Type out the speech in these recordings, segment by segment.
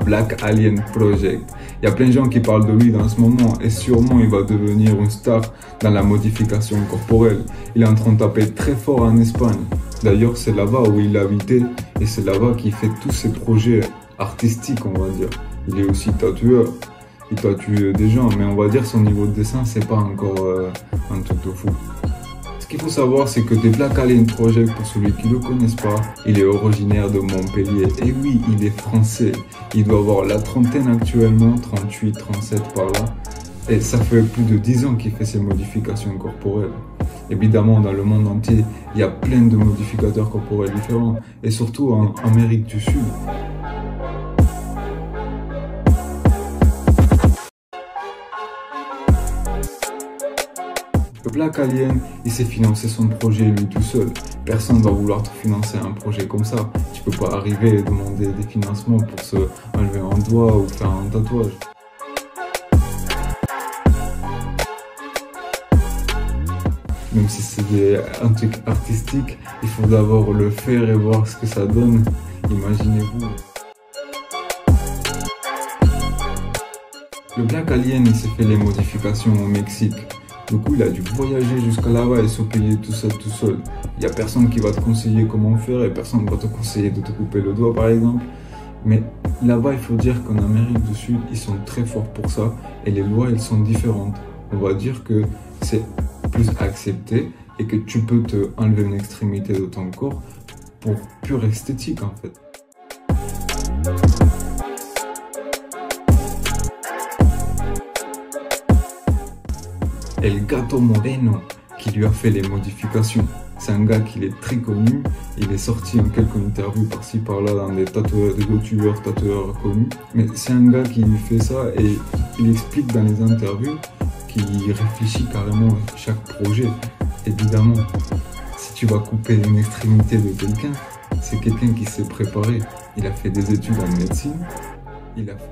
Black Alien Project. Il y a plein de gens qui parlent de lui dans ce moment et sûrement il va devenir une star dans la modification corporelle. Il est en train de taper très fort en Espagne. D'ailleurs, c'est là-bas où il a habité et c'est là-bas qu'il fait tous ses projets artistiques, on va dire. Il est aussi tatoueur. Il tatue des gens, mais on va dire son niveau de dessin, c'est pas encore un truc de fou. Ce qu'il faut savoir, c'est que The Black Alien Project, pour celui qui ne le connaissent pas, il est originaire de Montpellier. Et oui, il est français. Il doit avoir la trentaine actuellement, 38, 37 par là. Et ça fait plus de 10 ans qu'il fait ses modifications corporelles. Évidemment, dans le monde entier, il y a plein de modificateurs corporels différents. Et surtout en Amérique du Sud. Le Black Alien, il s'est financé son projet lui tout seul. Personne ne va vouloir te financer un projet comme ça. Tu peux pas arriver et demander des financements pour se enlever un doigt ou faire un tatouage. Même si c'est un truc artistique, il faut d'abord le faire et voir ce que ça donne. Imaginez-vous. Le Black Alien, il s'est fait les modifications au Mexique. Du coup, il a dû voyager jusqu'à là-bas et se payer tout ça tout seul. Il n'y a personne qui va te conseiller comment faire et personne ne va te conseiller de te couper le doigt, par exemple. Mais là-bas, il faut dire qu'en Amérique du Sud, ils sont très forts pour ça et les lois, elles sont différentes. On va dire que c'est plus accepté et que tu peux te enlever une extrémité de ton corps pour pure esthétique, en fait. El Gato Moreno qui lui a fait les modifications. C'est un gars qui est très connu, il est sorti en quelques interviews par-ci par-là dans des tatoueurs, des youtubeurs, tatoueurs connus. Mais c'est un gars qui lui fait ça et il explique dans les interviews qu'il réfléchit carrément à chaque projet. Évidemment, si tu vas couper une extrémité de quelqu'un, c'est quelqu'un qui s'est préparé. Il a fait des études en médecine, il a fait...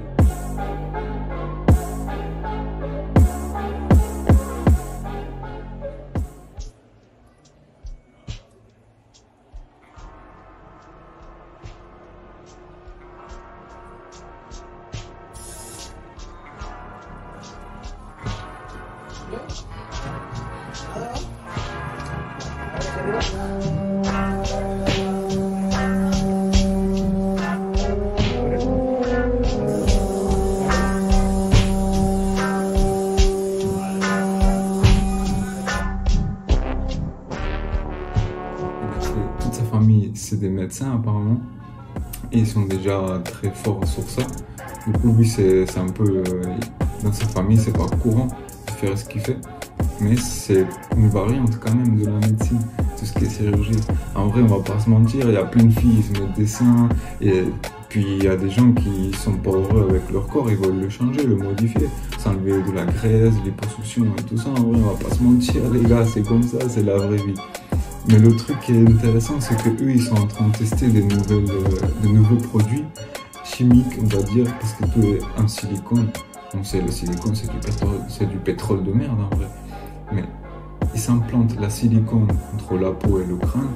Toute sa famille, c'est des médecins apparemment, et ils sont déjà très forts sur ça. Du coup, lui, c'est un peu... dans sa famille, c'est pas courant de faire ce qu'il fait, mais c'est une variante quand même de la médecine, tout ce qui est chirurgie. En vrai, on va pas se mentir, il y a plein de filles qui se mettent des seins, et puis il y a des gens qui sont pas heureux avec leur corps, ils veulent le changer, le modifier, s'enlever de la graisse, les liposuctions et tout ça. En vrai, on va pas se mentir, les gars, c'est comme ça, c'est la vraie vie. Mais le truc qui est intéressant, c'est que eux, ils sont en train de tester de nouveaux produits chimiques, on va dire, parce que tout est en silicone. On sait, le silicone, c'est du pétrole de merde, en vrai. Mais ils s'implantent la silicone entre la peau et le crâne,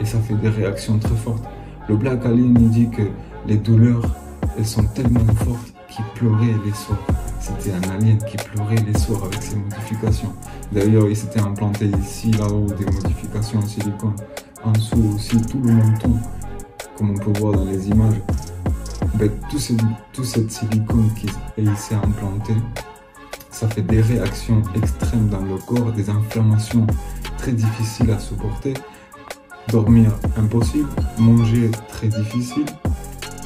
et ça fait des réactions très fortes. Le Black Alien, il dit que les douleurs, elles sont tellement fortes qu'il pleurait les soirs. C'était un alien qui pleurait les soirs avec ses modifications. D'ailleurs, il s'était implanté ici, là-haut, des modifications en silicone. en dessous aussi tout le menton, comme on peut voir dans les images. Ben, tout cette silicone qui s'est implanté, ça fait des réactions extrêmes dans le corps, des inflammations très difficiles à supporter, dormir impossible, manger très difficile,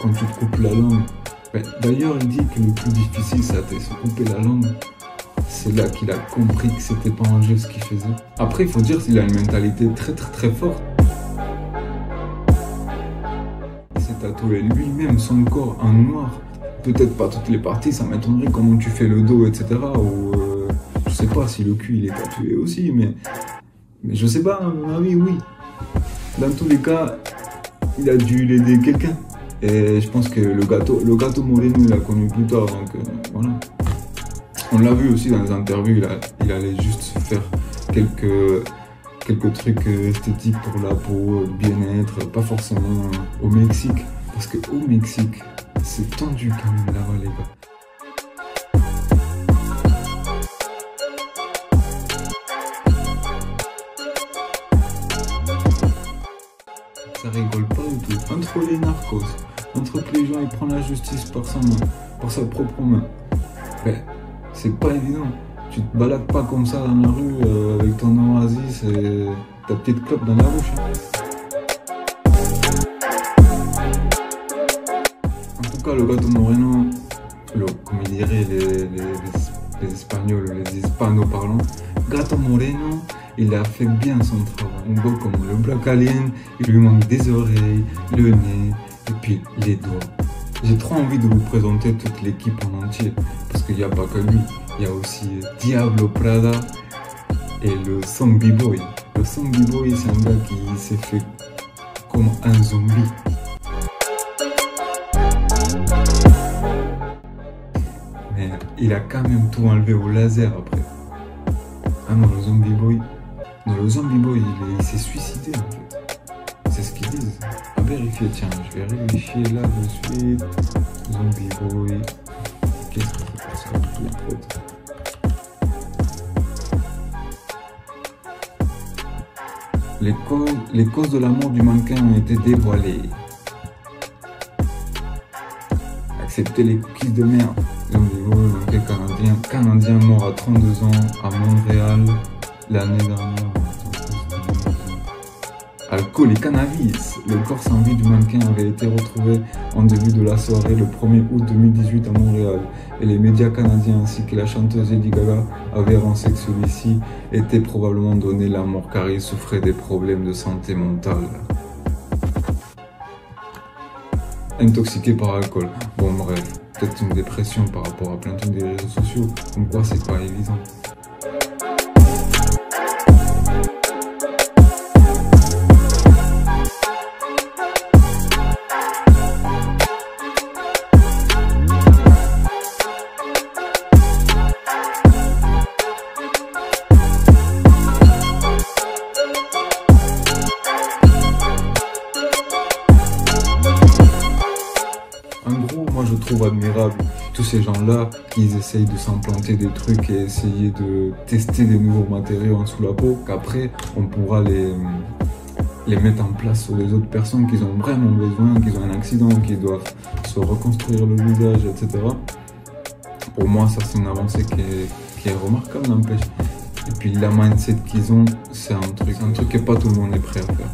quand tu te coupes la langue. Ben, d'ailleurs, il dit que le plus difficile, ça a été se couper la langue. C'est là qu'il a compris que c'était pas un jeu ce qu'il faisait. Après, il faut dire qu'il a une mentalité très très très forte. Il s'est tatoué lui-même son corps en noir. Peut-être pas toutes les parties, ça m'étonnerait comment tu fais le dos, etc. Ou je sais pas si le cul il est tatoué aussi, mais je sais pas, à mon avis, oui. Dans tous les cas, il a dû l'aider quelqu'un. Et je pense que le gâteau Moreno, il l'a connu plus tard, donc voilà. On l'a vu aussi dans les interviews, il allait juste se faire quelques trucs esthétiques pour la peau, le bien-être, pas forcément au Mexique. Parce qu'au Mexique, c'est tendu quand même là-bas, les gars. Ça rigole pas du tout. Entre les narcos, entre que les gens ils prennent la justice par sa main, par sa propre main, ben, c'est pas évident. Tu te balades pas comme ça dans la rue avec ton oasis et ta petite clope dans la bouche. En tout cas, le gâteau Moreno, comme ils diraient les Espagnols, les hispano-parlants, gâteau Moreno, il a fait bien son travail. On voit comme le black alien, il lui manque des oreilles, le nez et puis les doigts. J'ai trop envie de vous présenter toute l'équipe en entier, parce qu'il n'y a pas que lui. Il y a aussi Diablo Prada et le Zombie Boy. Le Zombie Boy, c'est un gars qui s'est fait comme un zombie. Mais il a quand même tout enlevé au laser après. Ah non, le Zombie Boy... Non, le Zombie Boy, il s'est suicidé en fait. C'est ce qu'ils disent. À vérifier, tiens, je vais vérifier là de suite. Zombie Boy. Qu'est-ce que c'est pour ça en fait? Les causes de la mort du mannequin ont été dévoilées. Acceptez les cookies de merde. Zombie Boy, mannequin canadien mort à 32 ans à Montréal l'année dernière. Alcool et cannabis. Le corps sans vie du mannequin avait été retrouvé en début de la soirée le 1er août 2018 à Montréal. Et les médias canadiens ainsi que la chanteuse Lady Gaga avaient avancé que celui-ci était probablement donné la mort car il souffrait des problèmes de santé mentale. Intoxiqué par alcool. Bon bref, peut-être une dépression par rapport à plein de trucs des réseaux sociaux. Comme quoi c'est pas évident. Moi je trouve admirable tous ces gens-là qui essayent de s'implanter des trucs et essayer de tester des nouveaux matériaux sous la peau, qu'après on pourra les mettre en place sur les autres personnes qui ont vraiment besoin, qui ont un accident, qui doivent se reconstruire le visage, etc. Pour moi ça c'est une avancée qui est remarquable, n'empêche. Et puis la mindset qu'ils ont, c'est un truc que pas tout le monde est prêt à faire.